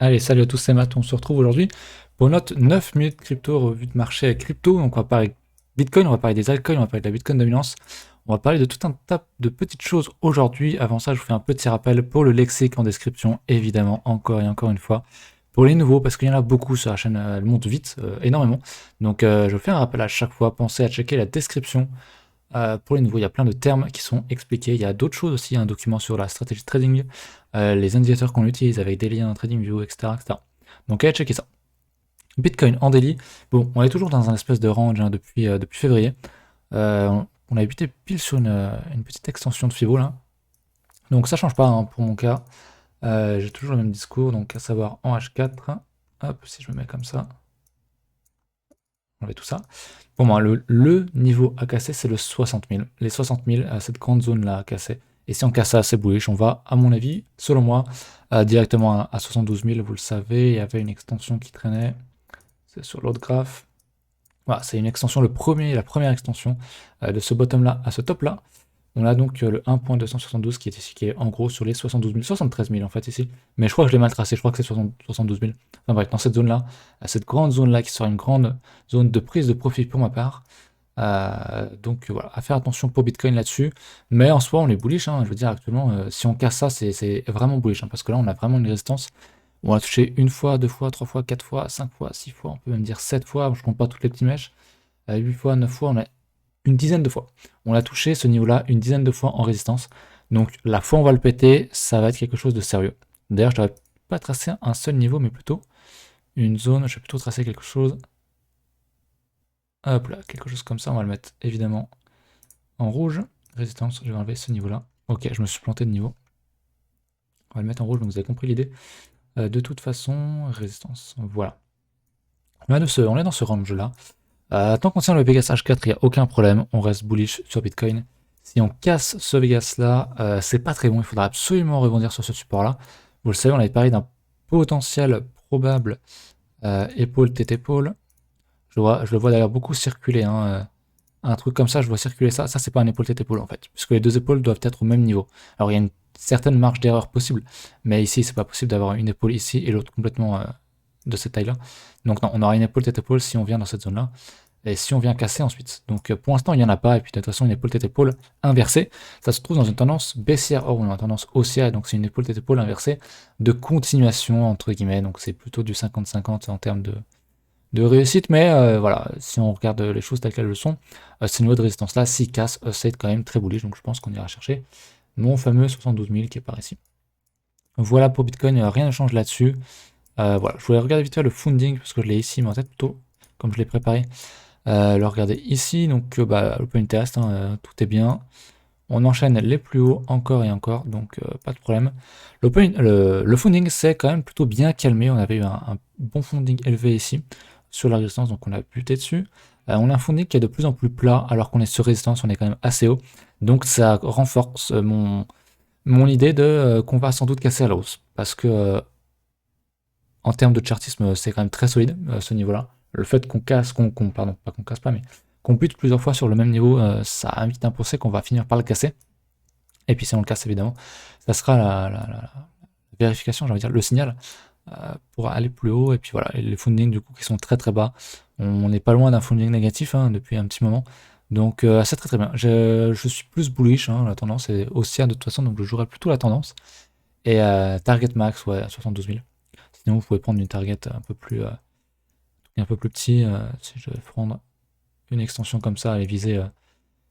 Allez, salut à tous, c'est Matt, on se retrouve aujourd'hui pour notre 9 minutes crypto, revue de marché crypto. Donc on va parler Bitcoin, on va parler des altcoins, on va parler de la Bitcoin dominance, on va parler de tout un tas de petites choses aujourd'hui. Avant ça, je vous fais un petit rappel pour le lexique en description, évidemment, encore et encore une fois. Pour les nouveaux, parce qu'il y en a beaucoup sur la chaîne, elle monte vite, énormément. Donc je vous fais un rappel à chaque fois, pensez à checker la description. Pour les nouveaux, il y a plein de termes qui sont expliqués. Il y a d'autres choses aussi, un document sur la stratégie de trading, les indicateurs qu'on utilise avec des liens TradingView, etc., etc. Donc allez checker ça. Bitcoin en daily. Bon, on est toujours dans un espèce de range hein, depuis février. On a buté pile sur une petite extension de Fibo là. Donc ça change pas hein, pour mon cas. J'ai toujours le même discours, donc à savoir en H4. Hop, si je me mets comme ça. Enlever tout ça. Pour moi, le niveau à casser, c'est le 60 000. Les 60 000, cette grande zone-là à casser. Et si on casse ça, c'est bullish. On va, à mon avis, selon moi, directement à 72 000. Vous le savez, il y avait une extension qui traînait. C'est sur l'autre graphe. Voilà, c'est une extension, la première extension de ce bottom-là à ce top-là. On a donc le 1.272 qui est ici, qui est en gros sur les 72 000, 73 000 en fait ici. Mais je crois que je l'ai mal tracé, je crois que c'est 72 000. Enfin bref, dans cette zone-là, cette grande zone-là qui sera une grande zone de prise de profit pour ma part. Donc voilà, à faire attention pour Bitcoin là-dessus. Mais en soi, on est bullish, hein, je veux dire actuellement, si on casse ça, c'est vraiment bullish, hein, parce que là, on a vraiment une résistance. On a touché une fois, deux fois, trois fois, quatre fois, cinq fois, six fois, on peut même dire sept fois, je compte pas toutes les petits mèches. 8 fois, 9 fois, on a une dizaine de fois. On a touché ce niveau-là une dizaine de fois en résistance. Donc la fois où on va le péter, ça va être quelque chose de sérieux. D'ailleurs, je devrais pas tracer un seul niveau, mais plutôt une zone. Je vais plutôt tracer quelque chose. Hop là, quelque chose comme ça. On va le mettre évidemment en rouge. Résistance, je vais enlever ce niveau-là. Ok, je me suis planté de niveau. On va le mettre en rouge, donc vous avez compris l'idée. De toute façon, résistance. Voilà. On est dans ce range-là. Tant qu'on tient le Vegas H4, il n'y a aucun problème, on reste bullish sur Bitcoin. Si on casse ce Vegas là, c'est pas très bon, il faudra absolument rebondir sur ce support là. Vous le savez, on avait parlé d'un potentiel probable épaule tête épaule. Je le vois d'ailleurs beaucoup circuler, hein, un truc comme ça, je vois circuler ça. Ça, c'est pas un épaule tête épaule en fait, puisque les deux épaules doivent être au même niveau. Alors il y a une certaine marge d'erreur possible, mais ici, c'est pas possible d'avoir une épaule ici et l'autre complètement de cette taille là. Donc non, on aura une épaule tête épaule si on vient dans cette zone là. Et si on vient casser ensuite. Donc pour l'instant, il n'y en a pas. Et puis de toute façon, une épaule tête-épaule inversée, ça se trouve dans une tendance baissière. Or, on a une tendance haussière. Donc c'est une épaule tête-épaule inversée de continuation, entre guillemets. Donc c'est plutôt du 50-50 en termes de réussite. Mais voilà, si on regarde les choses telles qu'elles le sont, ces niveaux de résistance-là, s'ils cassent, c'est quand même très bullish. Donc je pense qu'on ira chercher mon fameux 72 000 qui est par ici. Voilà pour Bitcoin, rien ne change là-dessus. Voilà, je voulais regarder vite fait le funding parce que je l'ai ici, mais en tête plutôt comme je l'ai préparé. Le regarder ici, donc l'open interest, hein, tout est bien. On enchaîne les plus hauts encore et encore, donc pas de problème. Le funding s'est quand même plutôt bien calmé, on avait eu un bon funding élevé ici, sur la résistance, donc on a buté dessus. On a un funding qui est de plus en plus plat, alors qu'on est sur résistance, on est quand même assez haut. Donc ça renforce mon idée de qu'on va sans doute casser à la hausse, parce que en termes de chartisme, c'est quand même très solide, ce niveau-là. Le fait qu'on casse, pardon, pas qu'on casse pas, mais qu'on bute plusieurs fois sur le même niveau, ça invite à penser qu'on va finir par le casser. Et puis si on le casse, évidemment, ça sera la vérification, j'ai envie de dire, le signal pour aller plus haut. Et puis voilà, et les fundings du coup qui sont très très bas. On n'est pas loin d'un funding négatif hein, depuis un petit moment. Donc c'est très très bien. Je suis plus bullish, hein, la tendance est haussière de toute façon, donc je jouerai plutôt la tendance. Et target max, ouais, 72 000. Sinon, vous pouvez prendre une target un peu plus petit. Si je vais prendre une extension comme ça, aller viser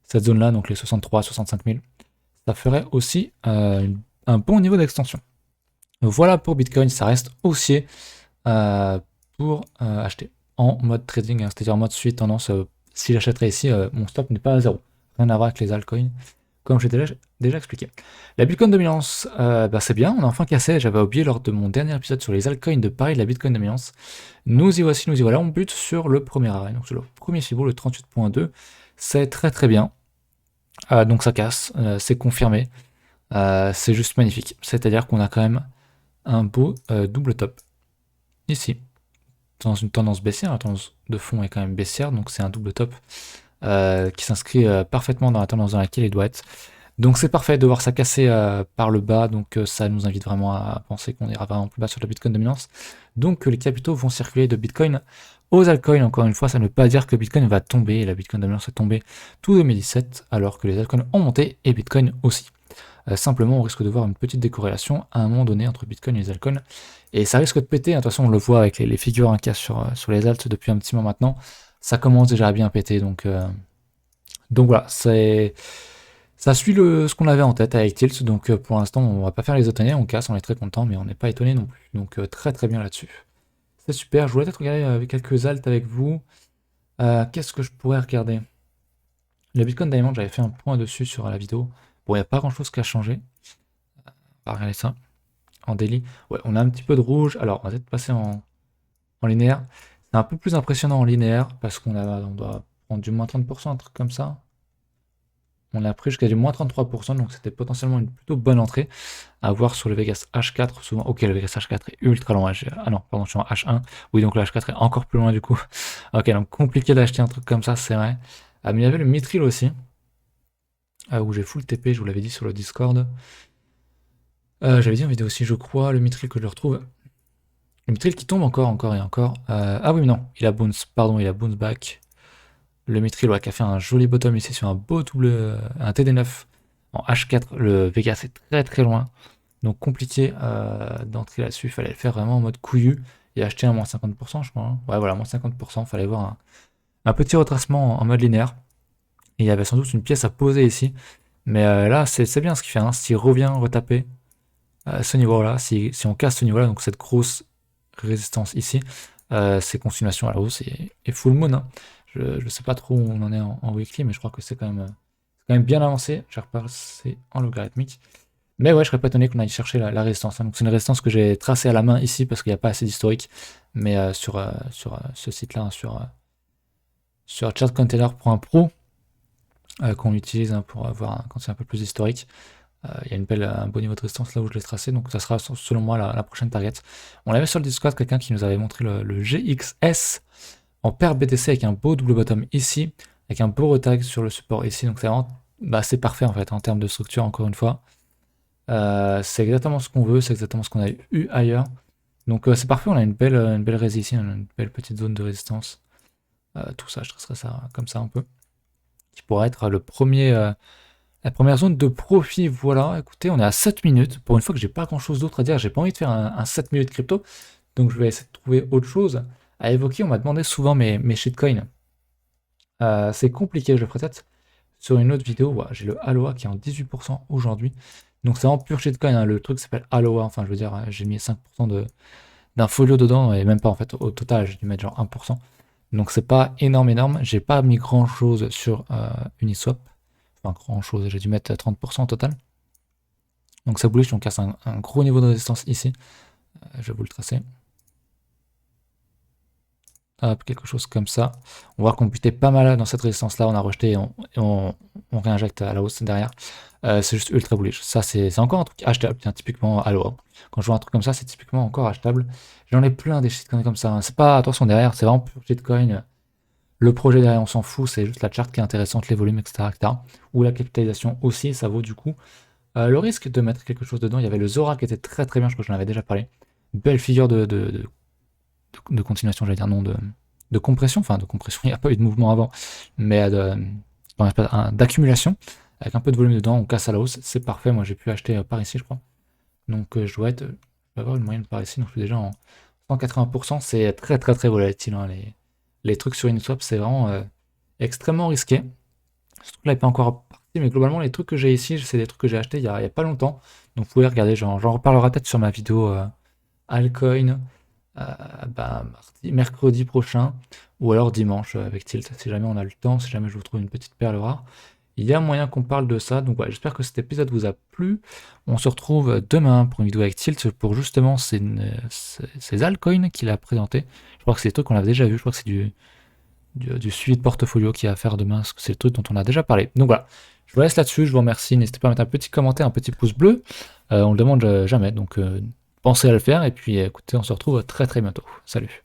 cette zone-là, donc les 63 65 000, ça ferait aussi un bon niveau d'extension. Voilà pour Bitcoin, ça reste haussier pour acheter en mode trading, hein, c'est-à-dire en mode suite tendance. Si j'achèterais ici, mon stop n'est pas à zéro. Rien à voir avec les altcoins, comme j'ai déjà expliqué. La Bitcoin dominance, c'est bien, on a enfin cassé, j'avais oublié lors de mon dernier épisode sur les altcoins de parler de la Bitcoin dominance. Nous y voici, nous y voilà, on bute sur le premier arrêt, donc sur le premier Fibo, le 38.2, c'est très très bien. Donc ça casse, c'est confirmé, c'est juste magnifique. C'est-à-dire qu'on a quand même un beau double top, ici, dans une tendance baissière, la tendance de fond est quand même baissière, donc c'est un double top qui s'inscrit parfaitement dans la tendance dans laquelle il doit être. Donc c'est parfait de voir ça casser par le bas, donc ça nous invite vraiment à penser qu'on ira vraiment plus bas sur la Bitcoin dominance. Donc les capitaux vont circuler de Bitcoin aux altcoins. Encore une fois, ça ne veut pas dire que Bitcoin va tomber et la Bitcoin dominance est tombée tout 2017, alors que les altcoins ont monté et Bitcoin aussi. Simplement, on risque de voir une petite décorrélation à un moment donné entre Bitcoin et les altcoins. Et ça risque de péter, de toute façon on le voit avec les figures 1K sur les alts depuis un petit moment maintenant. Ça commence déjà à bien péter, donc voilà, ça suit ce qu'on avait en tête avec Tilt, donc pour l'instant on va pas faire les étonner, on casse, on est très content, mais on n'est pas étonné non plus, donc très très bien là-dessus. C'est super, je voulais peut-être regarder avec quelques alts avec vous. Qu'est-ce que je pourrais regarder? Le Bitcoin Diamond, j'avais fait un point dessus sur la vidéo. Bon, il n'y a pas grand-chose qui a changé. On va regarder ça. En daily. Ouais, on a un petit peu de rouge. Alors, on va peut-être passer en linéaire. C'est un peu plus impressionnant en linéaire parce on doit prendre du moins 30%, un truc comme ça. On a pris jusqu'à du moins 33%, donc c'était potentiellement une plutôt bonne entrée à voir sur le Vegas H4. Souvent, ok, le Vegas H4 est ultra loin. Ah non, pardon, je suis en H1. Oui, donc le H4 est encore plus loin du coup. Ok, donc compliqué d'acheter un truc comme ça, c'est vrai. Ah, mais il y avait le Mithril aussi, où j'ai full TP, je vous l'avais dit sur le Discord. J'avais dit en vidéo aussi, je crois, le Mithril que je retrouve. Le Mithril qui tombe encore et encore. Ah oui, mais non, il a bounce, pardon, il a bounce back. Le Mithril qui a fait un joli bottom ici sur un beau double, un TD9 en H4. Le Vegas est très très loin, donc compliqué d'entrer là-dessus. Il fallait le faire vraiment en mode couillu et acheter un moins 50%, je crois. Hein. Ouais, voilà, moins 50%. Il fallait voir un petit retracement en mode linéaire. Et il y avait sans doute une pièce à poser ici. Mais là, c'est bien ce qu'il fait. Hein. S'il revient retaper ce niveau-là, si on casse ce niveau-là, donc cette grosse résistance ici, c'est continuation à la hausse et full moon. Hein. Je ne sais pas trop où on en est en weekly, mais je crois que c'est quand même bien avancé. J'ai repassé en logarithmique. Mais ouais, je serais pas étonné qu'on aille chercher la résistance. Hein. Donc c'est une résistance que j'ai tracée à la main ici parce qu'il n'y a pas assez d'historique. Mais sur ce site-là, hein, sur chartcontainer.pro, qu'on utilise hein, pour voir quand c'est un peu plus historique. Il y a un beau niveau de résistance là où je l'ai tracé, donc ça sera selon moi la prochaine target. On avait sur le Discord quelqu'un qui nous avait montré le GXS en paire BTC avec un beau double bottom ici, avec un beau retag sur le support ici, donc c'est vraiment c'est parfait en fait en termes de structure encore une fois. C'est exactement ce qu'on veut, c'est exactement ce qu'on a eu ailleurs. Donc c'est parfait, on a une belle résistance ici, on a une belle petite zone de résistance. Tout ça, je tracerai ça comme ça un peu. Qui pourrait être la première zone de profit. Voilà, écoutez, on est à 7 minutes. Pour une fois que j'ai pas grand chose d'autre à dire, j'ai pas envie de faire un 7 minutes crypto. Donc je vais essayer de trouver autre chose à évoquer. On m'a demandé souvent mes shitcoins. C'est compliqué, je le ferai peut-être sur une autre vidéo. Ouais, j'ai le Aloha qui est en 18% aujourd'hui. Donc c'est en pur shitcoin. Hein. Le truc s'appelle Aloha. Enfin, je veux dire, j'ai mis 5% d'un folio dedans et même pas en fait. Au total, j'ai dû mettre genre 1%. Donc c'est pas énorme. J'ai pas mis grand chose sur Uniswap. Enfin, grand chose, j'ai dû mettre 30% au total. Donc ça bullish, on casse un gros niveau de résistance ici. Je vais vous le tracer. Hop, quelque chose comme ça. On voit qu'on butait pas mal dans cette résistance là, on a rejeté et on réinjecte à la hausse derrière. C'est juste ultra bullish. Ça c'est encore un truc achetable, tiens, typiquement Aloha. Quand je vois un truc comme ça, c'est typiquement encore achetable. J'en ai plein des shitcoins comme ça. Hein. C'est pas, attention derrière, c'est vraiment pur shitcoin. Le projet derrière, on s'en fout, c'est juste la charte qui est intéressante, les volumes, etc. Ou la capitalisation aussi, ça vaut du coup le risque de mettre quelque chose dedans. Il y avait le Zora qui était très très bien, je crois que j'en avais déjà parlé. Belle figure de continuation, j'allais dire, non, de compression. Enfin, de compression, il n'y a pas eu de mouvement avant, mais d'accumulation. Avec un peu de volume dedans, on casse à la hausse, c'est parfait. Moi, j'ai pu acheter par ici, je crois. Donc, je vais avoir une moyenne par ici, donc je suis déjà en 180%. C'est très très très volatile, hein, les trucs sur Uniswap, c'est vraiment extrêmement risqué. Ce truc-là n'est pas encore parti, mais globalement, les trucs que j'ai ici, c'est des trucs que j'ai achetés il y a pas longtemps. Donc vous pouvez regarder, j'en reparlerai peut-être sur ma vidéo Altcoin mercredi prochain, ou alors dimanche avec Tilt, si jamais on a le temps, si jamais je vous trouve une petite perle rare. Il y a moyen qu'on parle de ça, donc ouais, j'espère que cet épisode vous a plu. On se retrouve demain pour une vidéo avec Tilt pour justement ces altcoins qu'il a présenté. Je crois que c'est des trucs qu'on avait déjà vu, je crois que c'est du suivi de portfolio qu'il y a à faire demain, parce que c'est le truc dont on a déjà parlé. Donc voilà, je vous laisse là-dessus, je vous remercie. N'hésitez pas à mettre un petit commentaire, un petit pouce bleu. On le demande jamais, donc pensez à le faire. Et puis écoutez, on se retrouve très très bientôt. Salut.